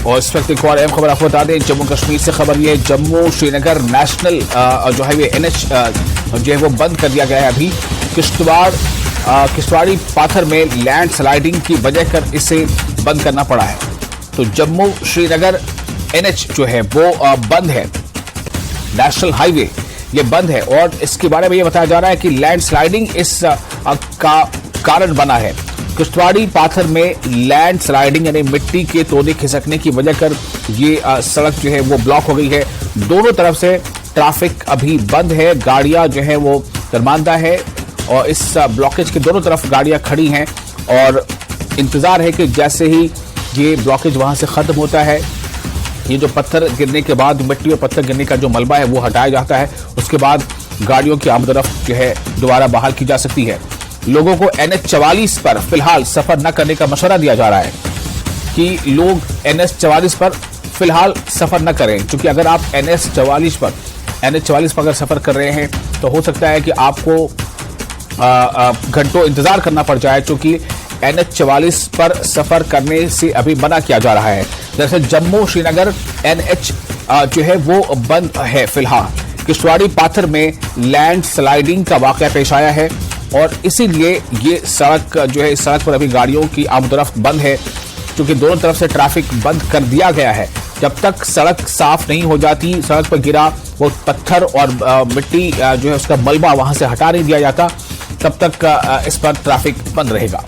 और इस वक्त एक और अहम खबर आपको बता दें, जम्मू कश्मीर से खबर ये है, जम्मू श्रीनगर नेशनल जो हाईवे NH जो है वो बंद कर दिया गया है। अभी किश्तवाड़ी पाथर में लैंड स्लाइडिंग की वजह कर इसे बंद करना पड़ा है। तो जम्मू श्रीनगर NH जो है वो बंद है, नेशनल हाईवे ये बंद है। और इसके बारे में ये बताया जा रहा है कि लैंड स्लाइडिंग इस का कारण बना है। किश्तवाड़ी पाथर में लैंड स्लाइडिंग यानी मिट्टी के तोड़े खिसकने की वजह कर ये सड़क जो है वो ब्लॉक हो गई है। दोनों तरफ से ट्रैफिक अभी बंद है, गाड़ियां जो है वो शर्मांदा है और इस ब्लॉकेज के दोनों तरफ गाड़ियां खड़ी हैं और इंतजार है कि जैसे ही ये ब्लॉकेज वहां से खत्म होता है, ये जो पत्थर गिरने के बाद मिट्टी और पत्थर गिरने का जो मलबा है वो हटाया जाता है, उसके बाद गाड़ियों की आमदरफ्त जो है दोबारा बहाल की जा सकती है। लोगों को NH 44 पर फिलहाल सफर न करने का मशवरा दिया जा रहा है कि लोग NH 44 पर फिलहाल सफर न करें, क्योंकि अगर आप NH 44 पर अगर सफर कर रहे हैं तो हो सकता है कि आपको घंटों इंतजार करना पड़ जाए, क्योंकि NH 44 पर सफर करने से अभी मना किया जा रहा है। दरअसल जम्मू श्रीनगर NH जो है वो बंद है फिलहाल। किश्तवाड़ी पाथर में लैंड स्लाइडिंग का वाकया पेश आया है और इसीलिए ये सड़क जो है, इस सड़क पर अभी गाड़ियों की आमदरफ्त बंद है, क्योंकि दोनों तरफ से ट्रैफिक बंद कर दिया गया है। जब तक सड़क साफ नहीं हो जाती, सड़क पर गिरा वो पत्थर और मिट्टी जो है उसका मलबा वहां से हटा नहीं दिया जाता, तब तक इस पर ट्रैफिक बंद रहेगा।